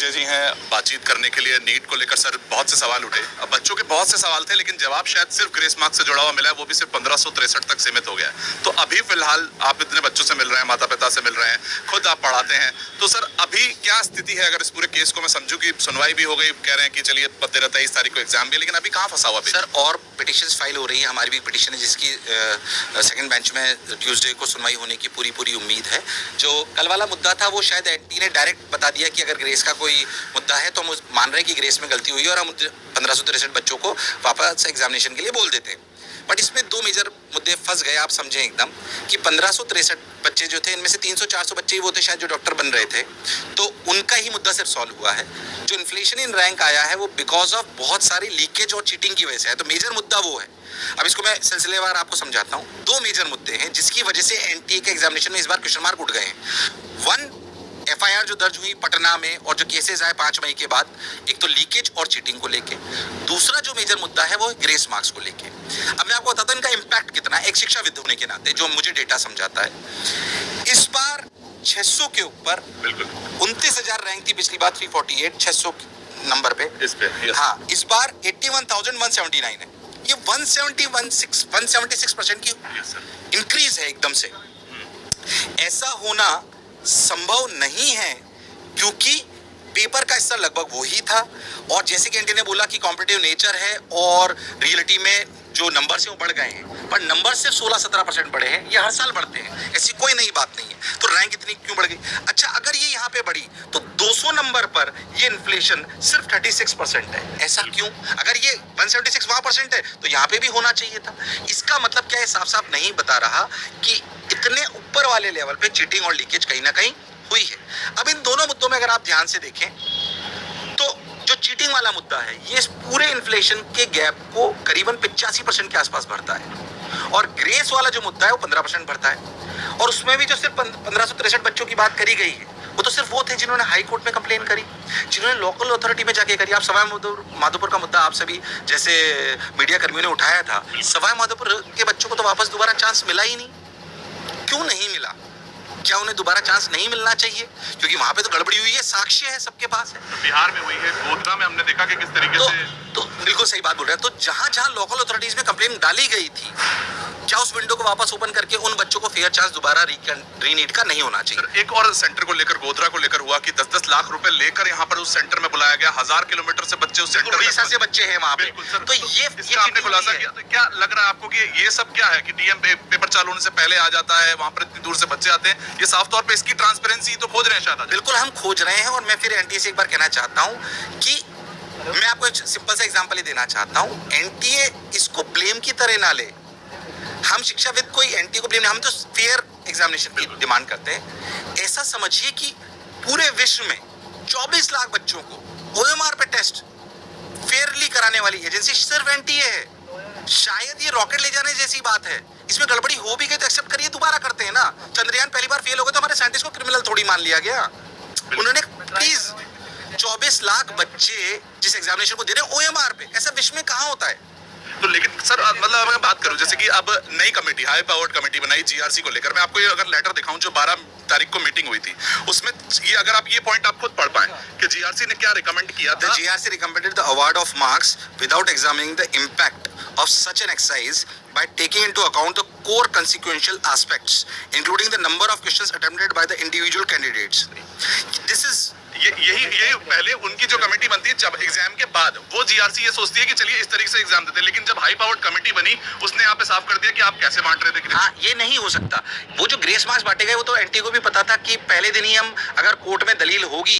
संजय जी हैं बातचीत करने के लिए नीट को लेकर। सर, बहुत से सवाल उठे, अब बच्चों के बहुत से सवाल थे, लेकिन जवाब शायद सिर्फ ग्रेस मार्क्स से जुड़ा हुआ मिला है, वो भी सिर्फ 1563 तक सीमित हो गया है। तो अभी फिलहाल आप इतने बच्चों से मिल रहे हैं, माता पिता से मिल रहे हैं, खुद आप पढ़ाते हैं, तो सर अभी क्या स्थिति है? अगर इस पूरे केस को मैं समझूं कि सुनवाई भी हो गई, कह रहे हैं कि चलिए 13-23 तारीख को एग्जाम भी, लेकिन अभी कहाँ फंसा हुआ? सर और पिटिशंस फाइल हो रही है, हमारी भी पिटिशन है जिसकी सेकंड बेंच में ट्यूसडे को सुनवाई होने की पूरी उम्मीद है। जो कल वाला मुद्दा था वो शायद एनटी ने डायरेक्ट बता दिया कि अगर ग्रेस का कोई मुद्दा है तो हम मान रहे हैं कि ग्रेस में गलती हुई है और हम 1563 बच्चों को वापस एग्जामिनेशन के लिए बोल देते हैं। बट इसमें दो मेजर मुद्दे फंस गए, आप समझें एकदम कि 1563 बच्चे जो थे, इनमें से 300-400 बच्चे ही वो थे शायद जो डॉक्टर बन रहे थे, तो उनका ही मुद्दा सिर्फ सॉल्व हुआ है। जो इन्फ्लेशन इन रैंक आया है वो बिकॉज ऑफ बहुत सारी लीकेज और चीटिंग की वजह से है, तो मेजर मुद्दा वो है। अब इसको मैं सिलसिलेवार आपको समझाता हूँ। दो मेजर मुद्दे हैं जिसकी वजह से एनटीए के एग्जामिनेशन में इस बार क्वेश्चन मार्क उठ गए हैं। वन, एफआईआर जो दर्ज हुई पटना में और जो केसेस आए 5 मई के बाद, एक तो लीकेज और चीटिंग को लेके। दूसरा जो मेजर मुद्दा है वो ग्रेस मार्क्स को लेके। अब मैं आपको बताता हूं इनका इंपैक्ट कितना है, एक शिक्षाविद होने के नाते जो मुझे डेटा समझाता है। इस बार 600 के ऊपर 29,000 रैंक थी, पिछली बार 348, 600 नंबर पे इस पे। हाँ, इस बार 81,179 है। ये 176% की इंक्रीज है एकदम से। ऐसा होना संभव नहीं है क्योंकि पेपर का स्तर लगभग वही था, और जैसे कि एनटी ने बोला कि कॉम्पिटिटिव नेचर है और रियलिटी में जो नंबर से वो बढ़ गए हैं, पर नंबर सिर्फ 16-17% बढ़े हैं। ये हर साल बढ़ते हैं, ऐसी कोई नई बात नहीं है। तो रैंक इतनी क्यों बढ़ गई? अच्छा, अगर ये यहाँ पे बढ़ी तो 200 नंबर पर ये इन्फ्लेशन सिर्फ 36% है। ऐसा क्यों? अगर ये 176 वहां परसेंट है तो यहाँ पे भी होना चाहिए था। इसका मतलब क्या है? साफ साफ नहीं बता रहा कि इतने ऊपर वाले लेवल पे चीटिंग और लीकेज कहीं ना कहीं हुई है। अब इन दोनों मुद्दों में अगर आप ध्यान से देखें तो जो चीटिंग वाला मुद्दा है ये इस पूरे इन्फ्लेशन के गैप को करीबन 85% के आसपास भरता है, और ग्रेस वाला जो मुद्दा है वो 15% भरता है। और उसमें भी जो सिर्फ 1563 बच्चों की बात करी गई है वो तो सिर्फ वो थे जिन्होंने हाई कोर्ट में कंप्लेन करी, जिन्होंने लोकल अथॉरिटी में जाके करी। आप सवाई माधोपुर का मुद्दा आप सभी जैसे मीडिया कर्मियों ने उठाया था, सवाई माधोपुर के बच्चों को तो वापस दोबारा चांस मिला ही नहीं। क्यों नहीं मिला? क्या उन्हें दोबारा चांस नहीं मिलना चाहिए? क्योंकि वहां पे तो गड़बड़ी हुई है, साक्ष्य है, सबके पास है। बिहार में हुई है, गोधरा में हमने देखा कि किस तरीके से। तो बिल्कुल सही बात बोल रहे हैं। तो जहां जहां लोकल अथॉरिटीज में कंप्लेन डाली गई थी, क्या उस विंडो को वापस ओपन करके उन बच्चों को फेयर चांस दोबारा रीनीट का नहीं होना चाहिए? एक और सेंटर को लेकर, गोधरा को लेकर हुआ कि 10-10 लाख रुपए लेकर यहाँ पर उस सेंटर में बुलाया गया। 1000 किलोमीटर से बच्चे उस सेंटर में से बच्चे हैं वहाँ पे। तो ये आपने खुलासा किया, तो क्या लग रहा है आपको कि ये सब क्या है कि डीएम पेपर चालू होने से पहले आ जाता है, वहाँ पर इतनी दूर से बच्चे आते हैं? ये साफ तौर पे इसकी ट्रांसपेरेंसी तो खोज रहे हैं शायद। बिल्कुल हम खोज रहे हैं, और मैं फिर एनटीए से एक बार कहना चाहता हूँ कि मैं आपको एक सिंपल सा एग्जांपल ही देना चाहता हूँ। एनटीए इसको ब्लेम की तरह ना ले। हम शिक्षाविद कोई एनटीए को ब्लेम नहीं, हम तो फेयर एग्जामिनेशन की डिमांड करते हैं। ऐसा समझिए कि पूरे विश्व में 24 लाख बच्चों को ओएमआर पे टेस्ट फेयरली कराने वाली एजेंसी सिर्फ एनटीए है। शायद ये रॉकेट ले जाने जैसी बात है, इसमें गड़बड़ी हो भी गई तो एक्सेप्ट करिए, दोबारा करते हैं ना। चंद्रयान पहली बार फेल हो गया तो हमारे साइंटिस्ट को क्रिमिनल थोड़ी मान लिया गया। उन्होंने प्लीज 24 लाख बच्चे जिस एग्जामिनेशन को दे रहे हैं ओएमआर पे, ऐसा विश्व में कहाँ होता है? तो लेकिन सर, मतलब मैं बात करूं जैसे कि अब नई कमेटी, हाई पावर्ड कमेटी बनाई जीआरसी को लेकर। मैं आपको ये अगर लेटर दिखाऊं जो 12 तारीख को मीटिंग हुई थी, उसमें ये अगर आप ये पॉइंट आप खुद पढ़ पाए कि जीआरसी ने क्या रिकमेंड किया था। GRC recommended the award of marks without examining the impact of such an exercise by taking into account the core consequential aspects including the number of questions attempted by the individual candidates. This is यही पहले उनकी जो committee बनती है जब exam के बाद, वो जीआरसी ये सोचती है कि चलिए इस तरीके से एग्जाम देते हैं, लेकिन जब हाई पावर्ड कमेटी बनी उसने यहाँ पे साफ कर दिया कि आप कैसे बांट रहे थे। हाँ, ये नहीं हो सकता। वो जो ग्रेस मार्क्स बांटे गए वो तो एनटी को भी पता था कि पहले दिन ही हम अगर कोर्ट में दलील होगी